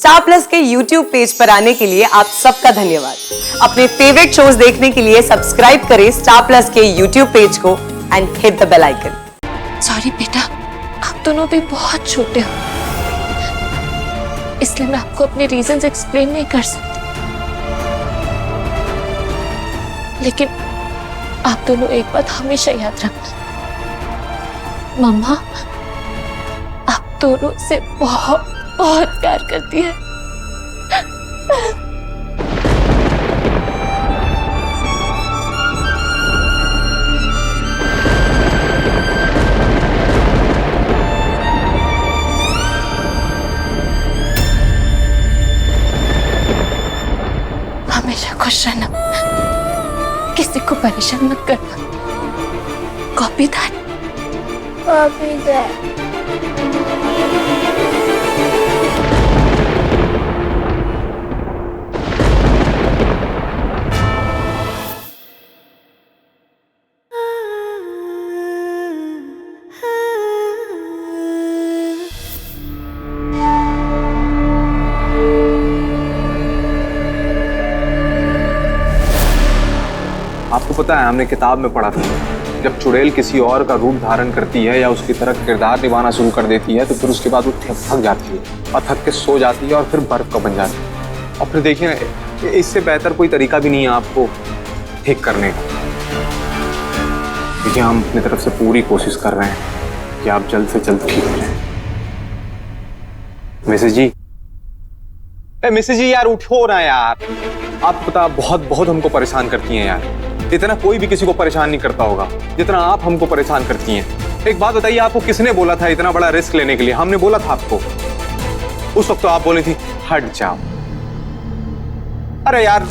Star plus के YouTube page पर आने के लिए आप सबका धन्यवाद। अपने फेवरेट शोज देखने के लिए सब्सक्राइब करें स्टार प्लस के YouTube पेज को and hit the bell icon. Sorry बेटा, आप दोनों भी बहुत छोटे हो, इसलिए मैं आपको अपने रीजंस एक्सप्लेन नहीं कर सकती। लेकिन आप दोनों एक बात हमेशा याद रखना, मम्मा आप दोनों से बहुत बहुत प्यार करती है। हमेशा खुश रहना, किसी को परेशान मत करना। Copy that, copy that. आपको पता है, हमने किताब में पढ़ा था, जब चुड़ैल किसी और का रूप धारण करती है या उसकी तरह किरदार निभाना शुरू कर देती है तो फिर उसके बाद वो थक जाती है और थक के सो जाती है और फिर बर्फ का बन जाती है। और फिर देखिए ना, इससे बेहतर कोई तरीका भी नहीं है आपको ठीक करने का। देखिए, हम अपनी तरफ से पूरी कोशिश कर रहे हैं कि आप जल्द से जल्द ठीक हो जाएं। मिसेज जी, मिसेज जी यार उठो ना यार। आप पता बहुत बहुत हमको परेशान करती हैं यार। इतना कोई भी किसी को परेशान नहीं करता होगा जितना आप हमको परेशान करती हैं। एक बात बताइए, आपको किसने बोला था इतना बड़ा रिस्क लेने के लिए? हमने बोला था आपको? उस वक्त तो आप बोली थी हट जाओ। अरे यार,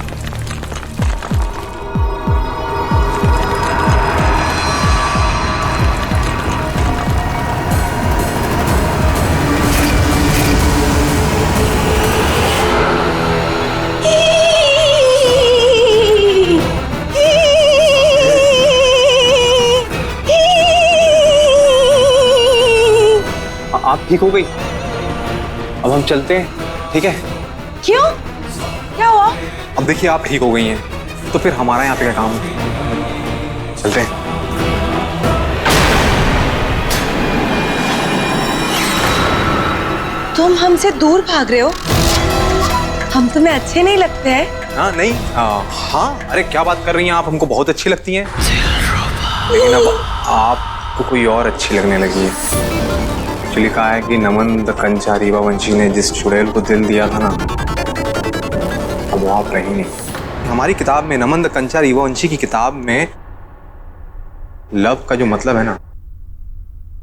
आप ठीक हो गई? अब हम चलते हैं, ठीक है? क्यों? क्या हुआ? अब देखिए, आप ठीक हो गई हैं तो फिर हमारा यहाँ पे क्या काम है? चलते हैं। तुम हमसे दूर भाग रहे हो? हम तुम्हें अच्छे नहीं लगते हैं? हाँ नहीं, हाँ, अरे क्या बात कर रही हैं आप? हमको बहुत अच्छी लगती हैं, लेकिन अब आपको कोई और अच्छी लगने लगी है। लिखा है कि नमन द कंचा रीवा वंशी ने जिस चुड़ैल को दिल दिया था ना, अब वो आप रही नहीं। हमारी किताब में, नमन द कंचा रीवा वंशी की किताब में, लव का जो मतलब है ना,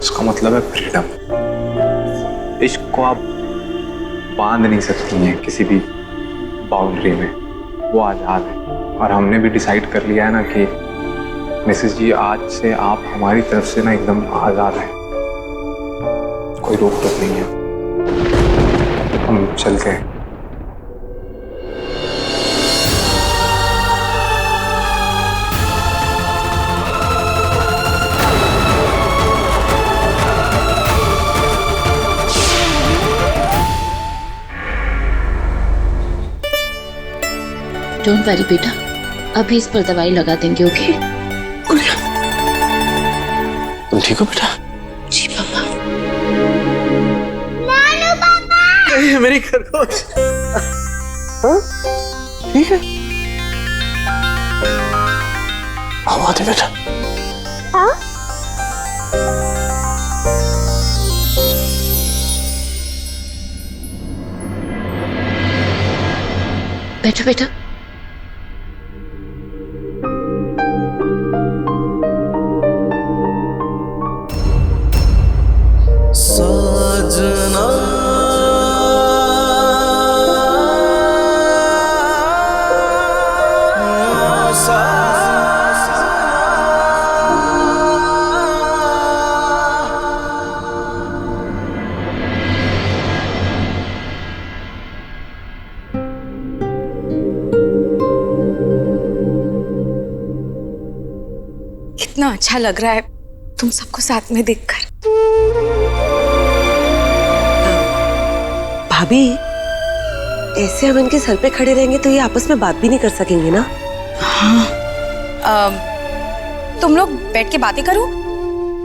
उसका मतलब है फ्रीडम। इश्क को आप बांध नहीं सकती हैं किसी भी बाउंड्री में, वो आजाद है। और हमने भी डिसाइड कर लिया है ना कि मिसेस जी, आज से आप हमारी तरफ से ना एकदम आजाद हैं, कोई रोक टोक नहीं है। हम चलते हैं। डोंट वरी बेटा, अभी इस पर दवाई लगा देंगे। ओके? तुम ठीक हो बेटा? जी पापा। मेरी खरगोश ठीक है? आओ आते बेटा। बैठो बेटा। सजना कितना अच्छा लग रहा है तुम सबको साथ में देखकर। भाभी, ऐसे हम इनके सर पे खड़े रहेंगे तो ये आपस में बात भी नहीं कर सकेंगे ना। तुम लोग बैठ के बातें करो,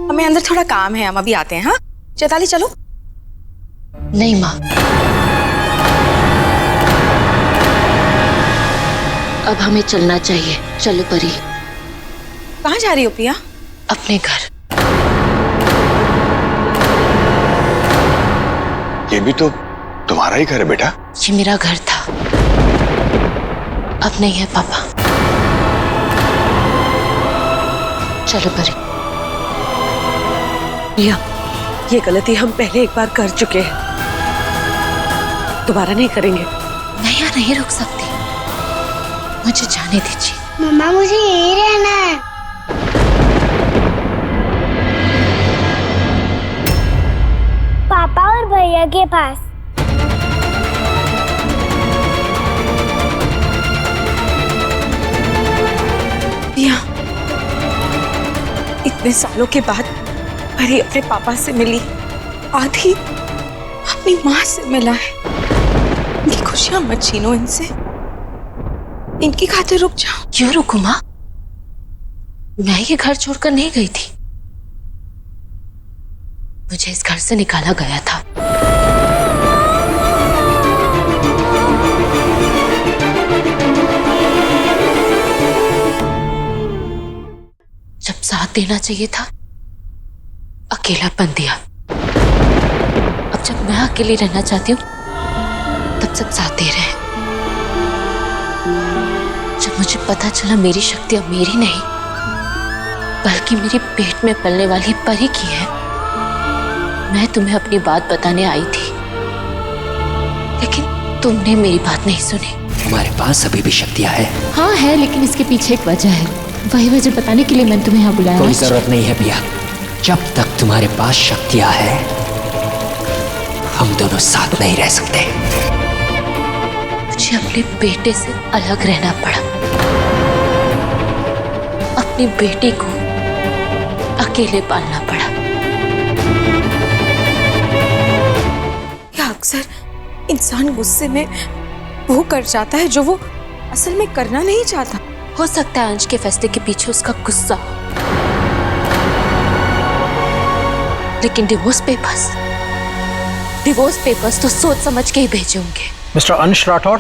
हमें अंदर थोड़ा काम है, हम अभी आते हैं। हाँ चैताली चलो। नहीं माँ, अब हमें चलना चाहिए। चलो परी। कहाँ जा रही हो पिया? अपने घर। ये भी तो तुम्हारा ही घर है बेटा। ये मेरा घर था, अब नहीं है पापा। चलो परी। रिया, ये गलती हम पहले एक बार कर चुके हैं, दोबारा नहीं करेंगे। मैं यहाँ नहीं रुक सकती, मुझे जाने दीजिए। मम्मा मुझे यहीं रहना है। पापा और भैया के पास। पिया, इतने सालों के बाद परी अपने पापा से मिली, आधी अपनी माँ से मिला है। इनकी खुशियां मत छीनो इनसे, इनकी खातिर रुक जाओ। क्यों रुकूं माँ? मैं ये घर छोड़कर नहीं गई थी, मुझे इस घर से निकाला गया था। जब साथ देना चाहिए था, अकेलापन दिया। अब जब मैं अकेली रहना चाहती हूँ, तब सब साथ दे रहे हैं। जब मुझे पता चला मेरी शक्ति अब मेरी नहीं, बल्कि मेरे पेट में पलने वाली परी की है, मैं तुम्हें अपनी बात बताने आई थी, लेकिन तुमने मेरी बात नहीं सुनी। हमारे पास अभी भी शक्तियाँ हैं। हाँ है, लेकिन इसके पीछे एक वजह है। वही वजह बताने के लिए मैंने तुम्हें यहाँ बुलाया। कोई जरूरत नहीं है पिया, जब तक तुम्हारे पास शक्तियाँ हैं, हम दोनों साथ नहीं रह सकते। मुझे अपने बेटे से अलग रहना पड़ा, अपनी बेटी को अकेले पालना पड़ा। क्या अक्सर इंसान गुस्से में वो कर जाता है जो वो असल में करना नहीं चाहता। हो सकता है अंश के फैसले के पीछे उसका गुस्सा हो, लेकिन डिवोर्स पेपर्स तो सोच समझ के ही भेजे होंगे। मिस्टर अंश राठौड़,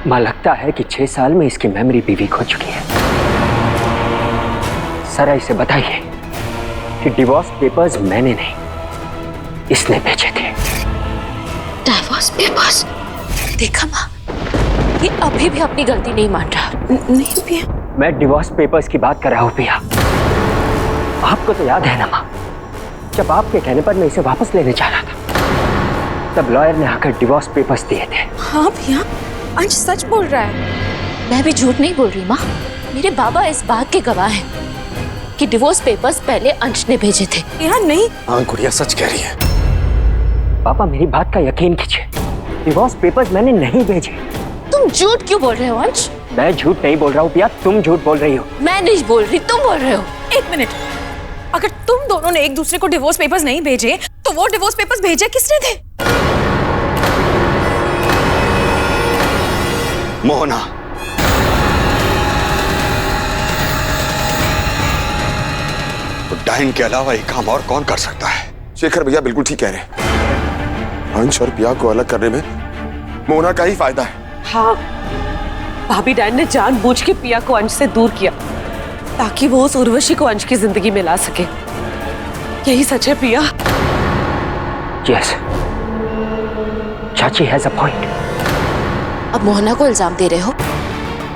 माँ लगता है कि 6 साल में इसकी मेमोरी भी वीक हो चुकी है। सर इसे बताइए कि डिवोर्स पेपर्स मैंने नहीं, इसने भेजे थे। Divorce papers? देखा माँ, ये अभी भी अपनी गलती नहीं मान रहा। नहीं पिया, मैं डिवोर्स पेपर्स की बात कर रहा हूँ पिया। आपको तो याद है ना माँ, जब आपके कहने पर मैं इसे वापस लेने जा रहा था, तब लॉयर ने आकर डिवोर्स पेपर्स दिए थे। हाँ पिया, अंश सच बोल रहा है। मैं भी झूठ नहीं बोल रही माँ, मेरे बाबा इस बात के गवाह हैं कि डिवोर्स पेपर्स पहले अंश ने भेजे थे। पिया नहीं। हाँ गुड़िया सच कह रही है। पापा मेरी बात का यकीन कीजिए, डिवोर्स पेपर्स मैंने नहीं भेजे। तुम झूठ क्यों बोल रहे हो अंश? मैं झूठ नहीं बोल रहा हूँ पिया, तुम झूठ बोल रही हो। मैं नहीं बोल रही, तुम बोल रहे हो। एक मिनट, अगर तुम दोनों ने एक दूसरे को डिवोर्स पेपर्स नहीं भेजे, तो वो डिवोर्स पेपर्स भेजे किसने थे? मोहना। डाइन के अलावा ये काम और कौन कर सकता है? शेखर भैया बिल्कुल ठीक कह रहे हैं। अंश और पिया को अलग करने में मोना का ही फायदा है। हाँ, भाभी डाइन ने जानबूझ के पिया को अंश से दूर किया ताकि वो उस उर्वशी को अंश की जिंदगी में ला सके। यही सच है पिया। यस, चाची हैज अ पॉइंट। अब मोहना को इल्जाम दे रहे हो?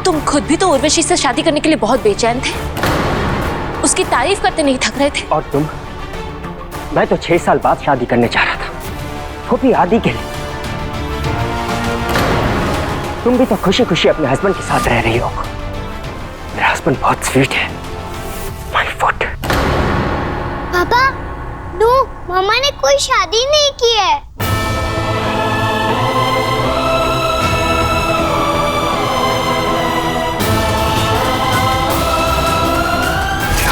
तुम खुद भी तो उर्वशी से शादी करने के लिए बहुत बेचैन थे, उसकी तारीफ करते नहीं थक रहे थे। और तुम? मैं तो 6 साल बाद शादी करने जा रहा था, वो भी आदि के लिए। तुम भी तो खुशी खुशी अपने हस्बैंड के साथ रह रही हो। मेरा हस्बैंड बहुत स्वीट है। My foot. पापा, नो, मामा ने कोई शादी नहीं की है।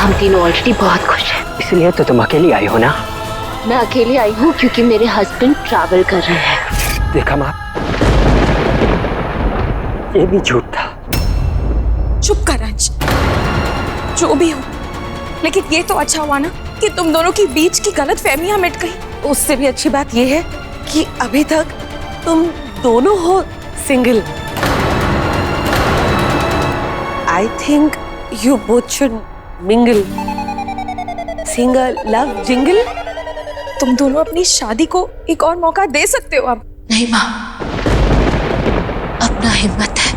हम तीनों ऑलरेडी बहुत खुश हैं। इसलिए तो तुम अकेली आई हो ना? मैं अकेली आई हूँ क्योंकि मेरे हस्बैंड ट्रैवल कर रहे हैं। देखा माँ, ये भी झूठ था। चुप कर अंश, जो भी हो, लेकिन ये तो अच्छा हुआ ना कि तुम दोनों के बीच की गलतफहमियां मिट गई। उससे भी अच्छी बात यह है कि अभी तक तुम दोनों हो single. I think you both should mingle, single love jingle. तुम दोनों अपनी शादी को एक और मौका दे सकते हो अब। नहीं माँ, अपना हिम्मत है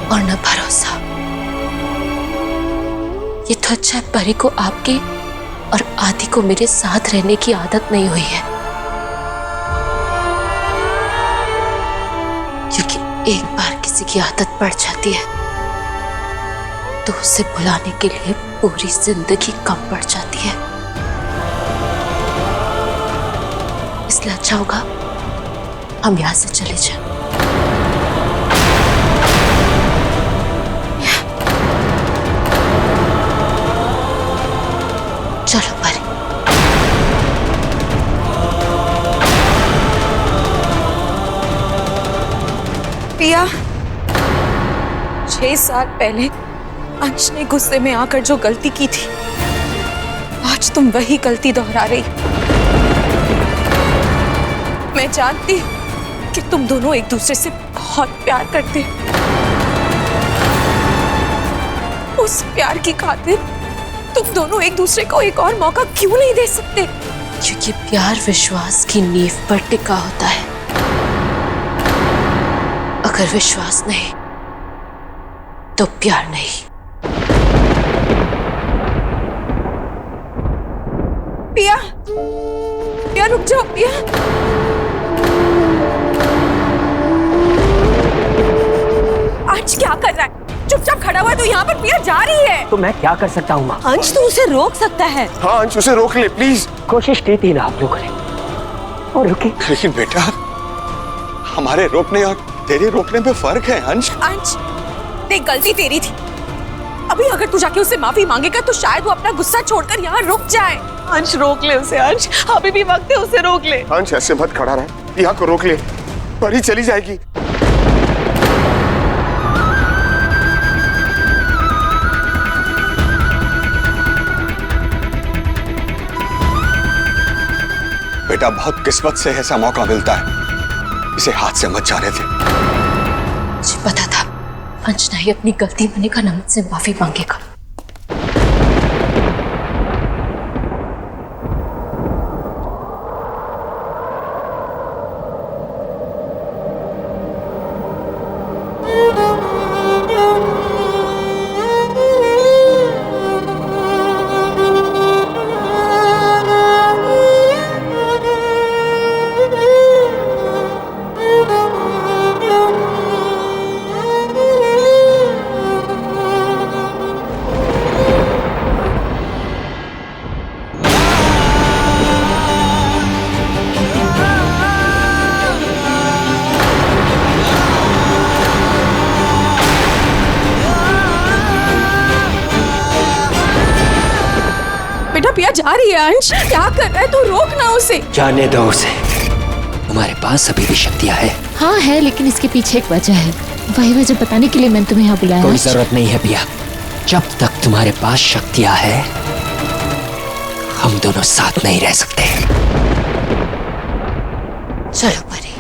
और न भरोसा। ये तो अच्छा है परी को आपके और आदि को मेरे साथ रहने की आदत नहीं हुई है, क्योंकि एक बार किसी की आदत पड़ जाती है तो उसे भुलाने के लिए पूरी जिंदगी कम पड़ जाती है। इसलिए अच्छा होगा हम यहाँ से चले जाएं। चलो परी। पिया, 6 साल पहले अंश ने गुस्से में आकर जो गलती की थी, आज तुम वही गलती दोहरा रही। मैं जानती हूँ कि तुम दोनों एक दूसरे से बहुत प्यार करते हो। उस प्यार की खातिर तुम दोनों एक दूसरे को एक और मौका क्यों नहीं दे सकते? क्योंकि प्यार विश्वास की नींव पर टिका होता है। अगर विश्वास नहीं तो प्यार नहीं। पिया, पिया रुक जाओ पिया। अंश क्या कर रहा है? चुपचाप खड़ा हुआ है तो यहाँ पर पिया जा रही है। तो मैं क्या कर सकता हूँ माँ? अंश तो उसे रोक सकता है। हाँ अंश, उसे रोक ले प्लीज। कोशिश की थी ना आप लोगों ने, और रुके। लेकिन बेटा, हमारे रोकने और तेरे रोकने में फर्क है अंश। अंश, देख गलती तेरी थी। अभी अगर तू जाके उससे माफी मांगेगा तो शायद वो अपना गुस्सा छोड़कर यहाँ रुक जाए। अंश रोक ले उसे, अंश अभी भी वक्त है, उसे रोक ले। अंश ऐसे मत खड़ा रहा, यहाँ को रोक ले, परी चली जाएगी। बेटा, बहुत किस्मत से ऐसा मौका मिलता है, इसे हाथ से मत जाने दे। मुझे पता था अंश नहीं अपनी गलती माने का, नमन से माफी मांगेगा। पिया जा रही है। अंश क्या कर रहा है? तू रोक ना उसे। जाने दो उसे, हमारे पास अभी भी शक्तियाँ है। हाँ है, लेकिन इसके पीछे एक वजह है। वही वजह बताने के लिए मैंने तुम्हें यहाँ बुलाया। कोई जरूरत नहीं है पिया, जब तक तुम्हारे पास शक्तियाँ है हम दोनों साथ नहीं रह सकते। चलो परी।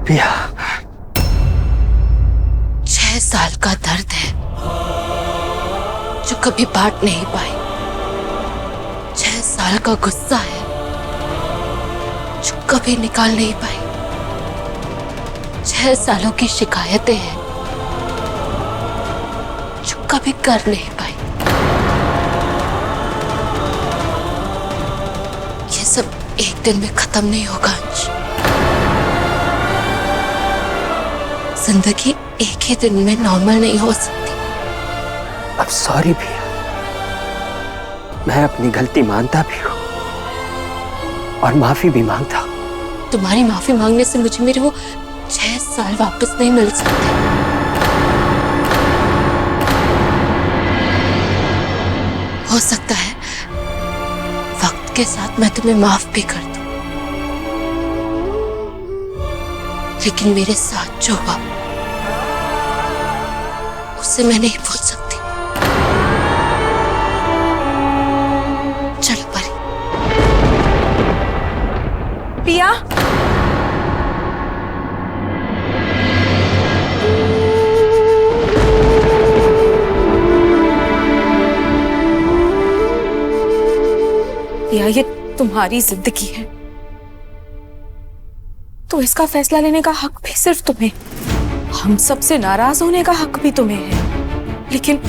पिया, 6 साल का दर्द है जो कभी बांट नहीं पाई। 6 साल का गुस्सा है जो कभी निकाल नहीं पाई। 6 सालों की शिकायतें हैं जो कभी कर नहीं पाई। ये सब एक दिन में खत्म नहीं होगा अंश। जिंदगी एक ही दिन में नॉर्मल नहीं हो सकती। अब सॉरी भैया, मैं अपनी गलती मानता भी हूँ और माफी भी मांगता हूँ। तुम्हारी माफी मांगने से मुझे मेरे वो 6 साल वापस नहीं मिल सकते। हो सकता है वक्त के साथ मैं तुम्हें माफ भी कर दूं, लेकिन मेरे साथ जो हुआ उसे मैं नहीं भूल सकती। चलो परी। पिया, पिया, ये तुम्हारी जिंदगी है, तो इसका फैसला लेने का हक भी सिर्फ तुम्हें। हम सबसे नाराज होने का हक भी तुम्हें है, लेकिन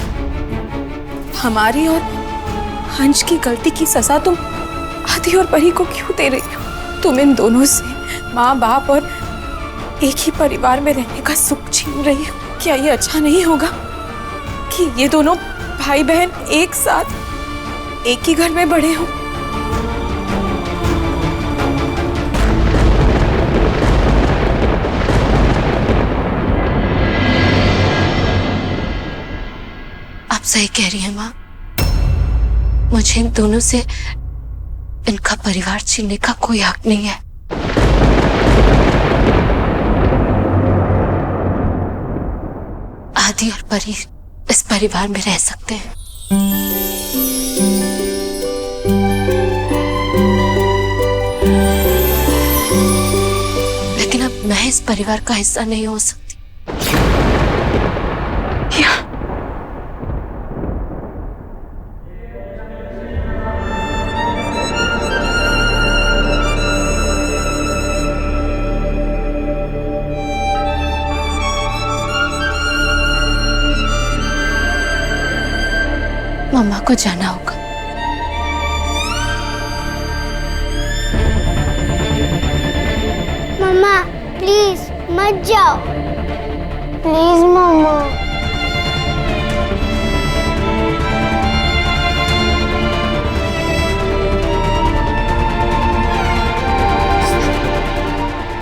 हमारी और हंस की गलती की सजा तुम आदि और परी को क्यों दे रही हो? तुम इन दोनों से माँ बाप और एक ही परिवार में रहने का सुख छीन रही हो। क्या ये अच्छा नहीं होगा कि ये दोनों भाई बहन एक साथ एक ही घर में बड़े हो? आप सही कह रही हैं माँ, मुझे इन दोनों से इनका परिवार छीनने का कोई हक नहीं है। आदि और परी इस परिवार में रह सकते हैं, लेकिन अब मैं इस परिवार का हिस्सा नहीं हो सकती। मम्मा को जाना होगा। मम्मा प्लीज मत जाओ, प्लीज मम्मा।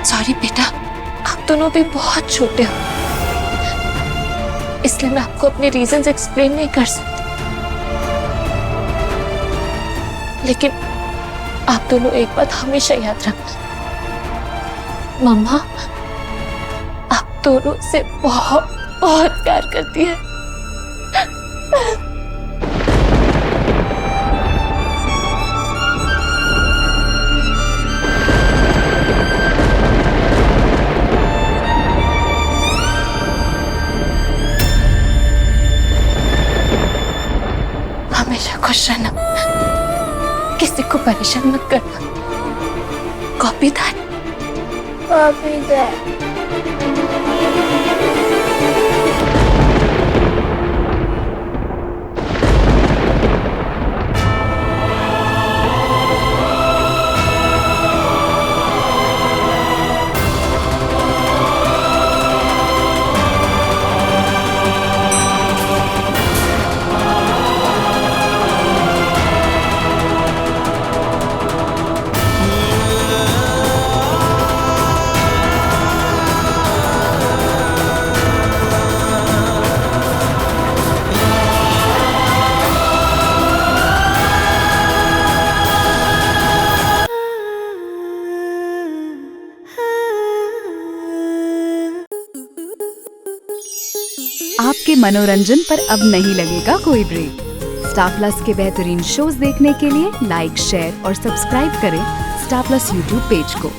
सॉरी बेटा, आप दोनों भी बहुत छोटे हो, इसलिए मैं आपको अपने रीजंस एक्सप्लेन नहीं कर सकती, लेकिन आप दोनों एक बात हमेशा याद रखना, मम्मा आप दोनों से बहुत बहुत प्यार करती है। हमेशा खुश रहना, किसी को परेशान मत करना। Copy that. Copy that. आपके मनोरंजन पर अब नहीं लगेगा कोई ब्रेक। स्टार प्लस के बेहतरीन शोज देखने के लिए लाइक, शेयर और सब्सक्राइब करें स्टार प्लस यूट्यूब पेज को।